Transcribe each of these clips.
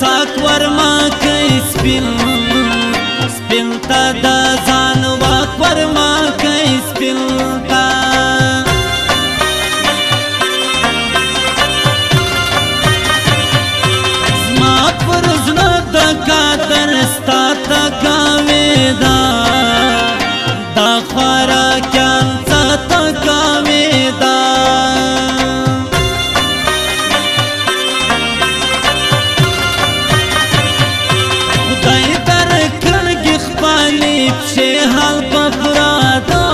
څاک ورما کوي سپین سپین ته د ځان واک ورما کوي سپین ته زما پر زړه د قدر ستا تکاوېده دا خوراکیان څه تکاوېده حال پپرادا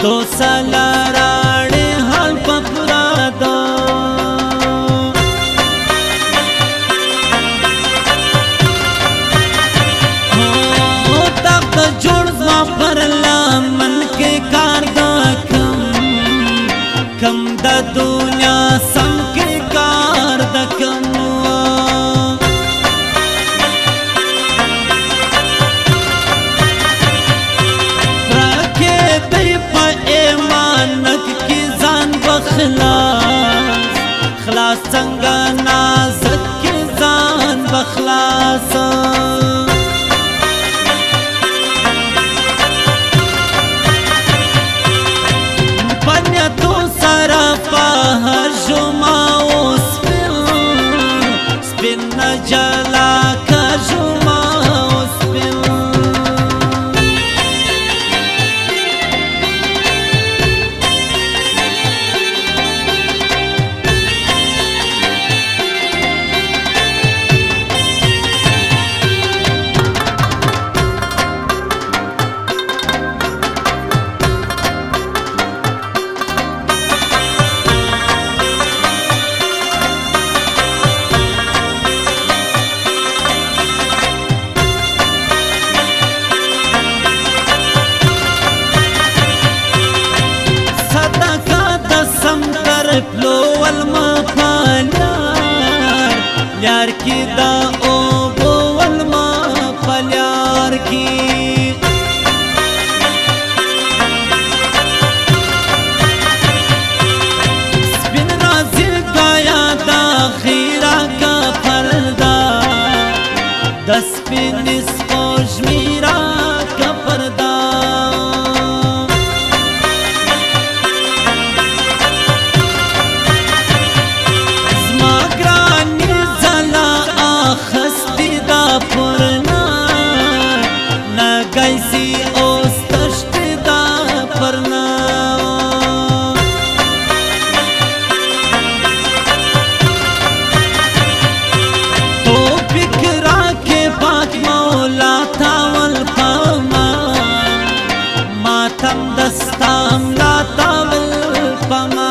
دو سالا راڑے حال پپرادا تاک دا جوڑ زما پر لامن کے کار دا کم دا دنیا سم کے کار دا کم خلاص څنګه نازک کې ځان بخلاص پنیا تو سره په جما اوس سپین جلا کا جما اوس پلو والما پالیار لیار کی دا او بو والما پالیار کی سپین رازی گایا دا خیرہ کا پردہ دا سپین سپوش میرا کا پردہ گیسی اوس تشتی دا پرنا تو فکرہ کے پاک مولا تاول پاما ماتم دستام لا تاول پاما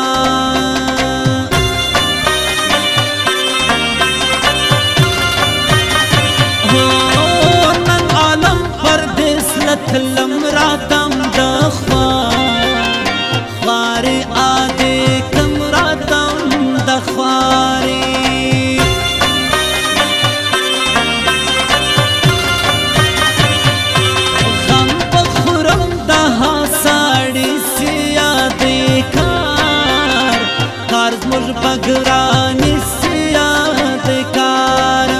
تلم راتم دخواری آدے کم راتم دخواری غم بخورم دہا ساڑی سیادے کار زمر بگرانی سیادے کار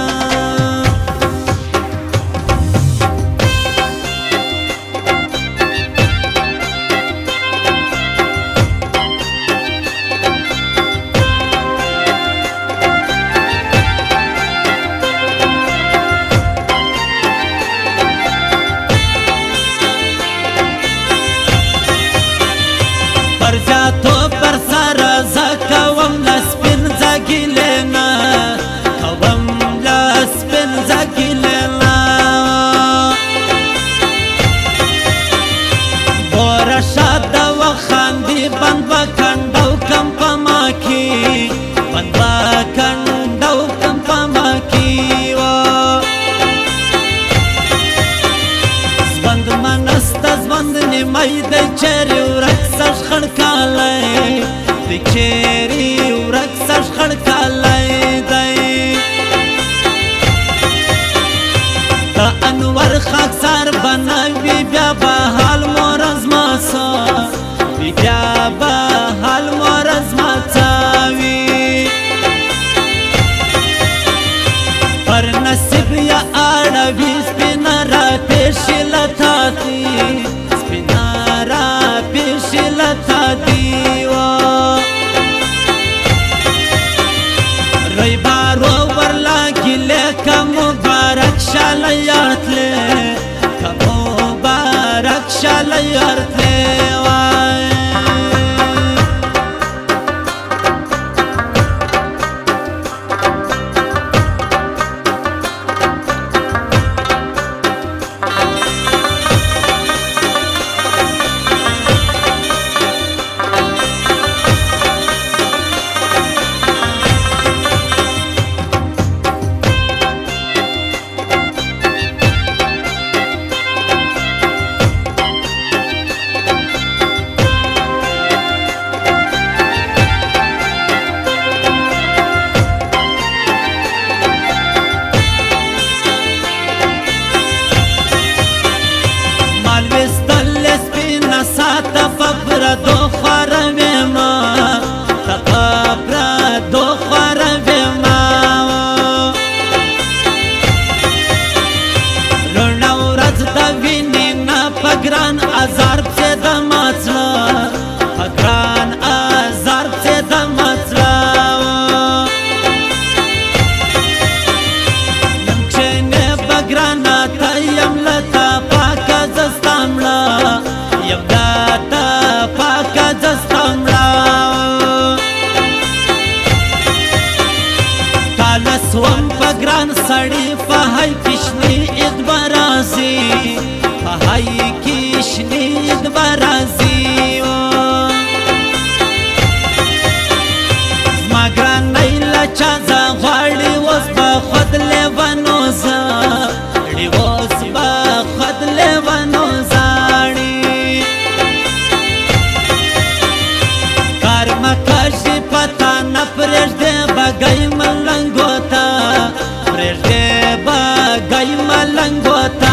تو پر سر زکوم لسپین زگیلینا کوم لسپین زگیلینا بورا شاد و خاندی بند بکندو کم پماکی بند بکندو کم پماکی زبند من است زبند نیمای دی چری و رکسش خڑکالی دی چری و رکسش خڑکالی دی دا انور خاکسار بناوی بیا با حال مورز ماسا بیا با حال مورز ماساوی شاعر تلې وای ګران ازار پسې د ماڅله په ګران ازار پسې د ماڅله نن کښېنې به ګرانه ته یم له تا پاکه زه ستا مړه یم د تا پاکه زه ستا مړه تاله سوم په ګران سړي په هی کشني عید به راځي په هی کشني عید به راځي زما ګرانۍ له چا زه غواړي اوس به خود لیونو زاړي اوس به خود لیونو زاړي کار مه کږي پته نه پرېږدې بګۍ ملنګو ته پرېږدې بګۍ ملنګو ته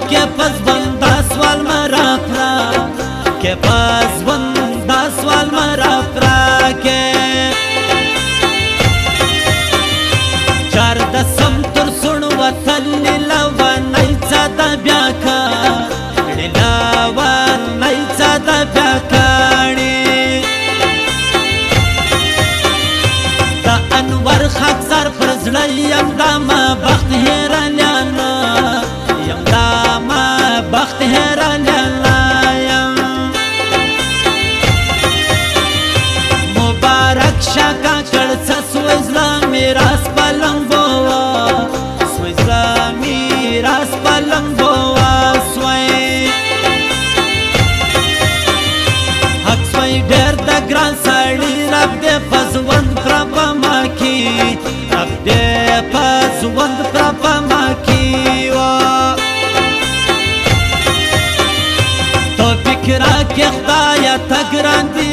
که پس بنده سوال مرا پرا که پس بنده سوال مرا پرا که چار دسم تر سن وطن لیلوا نیچا دا بیا کاڑی لیلوا نیچا دا بیا کاڑی دا انور خاک سر پرزڑا یم دا ما بخت هیرالیانا یم دا ما بخت هیرالیانا یم مبارک شاکا کڑسا سویزلا میراس پلنگوا سویزلا میراس پلنگوا سوی حق سوی ډیر د ګران سړي رب دې پزوند پر پما کی رب دې پزوند پر پما کی تو فکر کې خدایا ته ګران دي